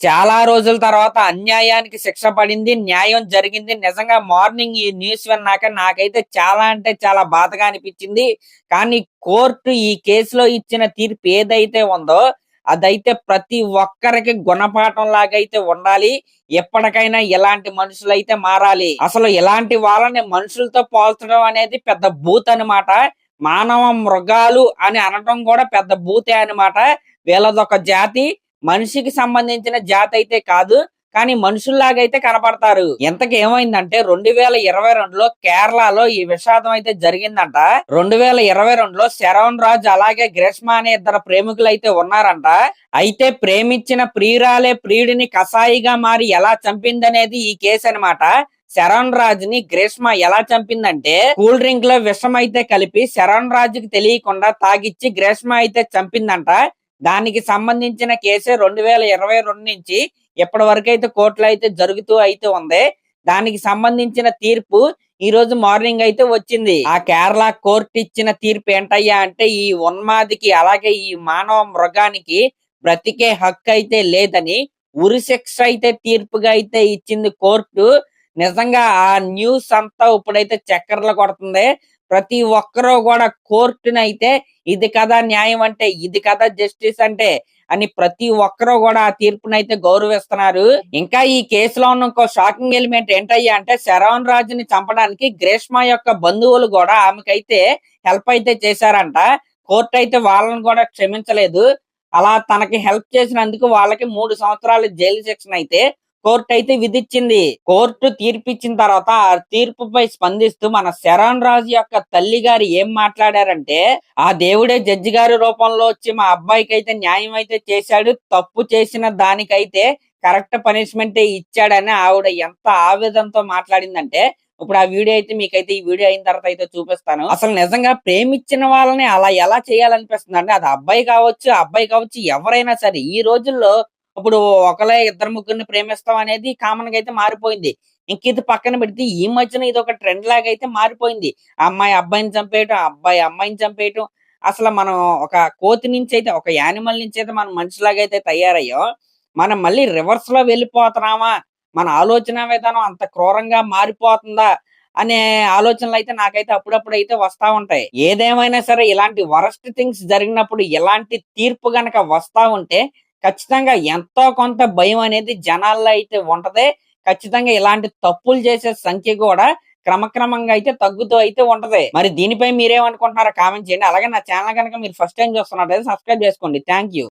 చాలా రోజుల తర్వాత అన్యాయానికి శిక్ష పడింది. న్యాయం జరిగింది. నిజంగా మార్నింగ్ ఈ న్యూస్ విన్నాక నాకైతే చాలా అంటే చాలా బాధగా అనిపించింది. కానీ కోర్టు ఈ కేసులో ఇచ్చిన తీర్పు ఏదైతే ఉందో అదైతే ప్రతి ఒక్కరికి గుణపాఠం లాగైతే ఉండాలి. ఎప్పటికైనా ఇలాంటి మనుషులైతే మారాలి. అసలు ఇలాంటి వాళ్ళని మనుషులతో పోల్చడం అనేది పెద్ద బూత్ అన్నమాట. మానవ మృగాలు అని అనడం కూడా పెద్ద బూతే అన్నమాట. వీళ్ళదొక జాతి. మనిషికి సంబంధించిన జాతి అయితే కాదు. కానీ మనుషుల్లాగైతే కనపడతారు. ఇంతకు ఏమైందంటే 2022లో కేరళలో ఈ విషాదం అయితే జరిగిందంట. 2022లో శరవణ్ రాజ్ అలాగే గ్రీష్మ అనే ఇద్దరు ప్రేమికులు అయితే ఉన్నారంట. అయితే ప్రేమించిన ప్రియురాలే ప్రియుడిని కసాయిగా మారి ఎలా చంపిందనేది ఈ కేసు అన్నమాట. శరణ్ రాజ్ ని గ్రీష్మ ఎలా చంపిందంటే కూల్ డ్రింక్ లో విషం అయితే కలిపి శరణ్ రాజ్ కి తెలియకుండా తాగిచ్చి గ్రీష్మ అయితే చంపిందంట. దానికి సంబంధించిన కేసే 2022 నుంచి ఇప్పటి వరకు అయితే కోర్టులో అయితే జరుగుతూ అయితే ఉంది. దానికి సంబంధించిన తీర్పు ఈ రోజు మార్నింగ్ అయితే వచ్చింది. ఆ కేరళ కోర్టు ఇచ్చిన తీర్పు ఏంటయ్యా అంటే ఈ ఉన్మాదికి అలాగే ఈ మానవ మృగానికి బ్రతికే హక్కు అయితే లేదని ఉరి శిక్ష అయితే తీర్పుగా అయితే ఇచ్చింది కోర్టు. నిజంగా ఆ న్యూస్ అంతా ఇప్పుడైతే చక్కర్లు కొడుతుంది. ప్రతి ఒక్కరూ కూడా కోర్టునైతే ఇది కదా న్యాయం అంటే, ఇది కదా జస్టిస్ అంటే అని ప్రతి ఒక్కరూ కూడా ఆ తీర్పునైతే గౌరవిస్తున్నారు. ఇంకా ఈ కేసులో ఉన్న ఇంకో షాకింగ్ ఎలిమెంట్ ఏంటయ్యా అంటే శరవణ్ రాజుని చంపడానికి గ్రీష్మ యొక్క బంధువులు కూడా ఆమెకైతే హెల్ప్ అయితే చేశారంట. కోర్టు అయితే వాళ్ళని కూడా క్షమించలేదు. అలా తనకి హెల్ప్ చేసినందుకు వాళ్ళకి 3 సంవత్సరాల జైలు శిక్షణ అయితే కోర్టు అయితే విధించింది. కోర్టు తీర్పిచ్చిన తర్వాత ఆ తీర్పుపై స్పందిస్తూ మన శరణ్ రాజు యొక్క తల్లి గారు ఏం మాట్లాడారంటే, ఆ దేవుడే జడ్జి గారి రూపంలో వచ్చి మా అబ్బాయికి అయితే న్యాయం అయితే చేశాడు. తప్పు చేసిన దానికైతే కరెక్ట్ పనిష్మెంట్ ఇచ్చాడని ఆవిడ ఎంత ఆవేదనతో మాట్లాడిందంటే, ఇప్పుడు ఆ వీడియో అయితే మీకైతే ఈ వీడియో అయిన తర్వాత అయితే చూపిస్తాను. అసలు నిజంగా ప్రేమించిన వాళ్ళని అలా ఎలా చేయాలనిపిస్తుంది అంటే, అది అబ్బాయి కావచ్చు ఎవరైనా సరే ఈ రోజుల్లో ఇప్పుడు ఒకలే ఇద్దరు ముగ్గురిని ప్రేమిస్తాం అనేది కామన్ గా అయితే మారిపోయింది. ఇంక ఇది పక్కన పెడితే ఈ మధ్యన ఇది ఒక ట్రెండ్ లాగా అయితే మారిపోయింది. అమ్మాయి అబ్బాయిని చంపేయటం, అబ్బాయి అమ్మాయిని చంపేయటం. అసలు మనం ఒక కోతి నుంచి అయితే ఒక యానిమల్ నుంచి అయితే మనం మనిషిలాగా అయితే తయారయ్యో మనం మళ్ళీ రివర్స్ లో వెళ్ళిపోతున్నామా, మన ఆలోచన విధానం అంత క్రూరంగా మారిపోతుందా అనే ఆలోచనలు అయితే నాకైతే అప్పుడప్పుడు అయితే వస్తా ఉంటాయి. ఏదేమైనా సరే ఇలాంటి వరస్ట్ థింగ్స్ జరిగినప్పుడు ఇలాంటి తీర్పు గనక వస్తా ఉంటే ఖచ్చితంగా ఎంతో కొంత భయం అనేది జనాల్లో అయితే ఉంటది. ఖచ్చితంగా ఇలాంటి తప్పులు చేసే సంఖ్య కూడా క్రమక్రమంగా అయితే తగ్గుతూ అయితే ఉంటది. మరి దీనిపై మీరేమనుకుంటున్నారో కామెంట్ చేయండి. అలాగే నా ఛానల్ కనుక మీరు ఫస్ట్ టైం చూస్తున్నట్లయితే సబ్స్క్రైబ్ చేసుకోండి. Thank you.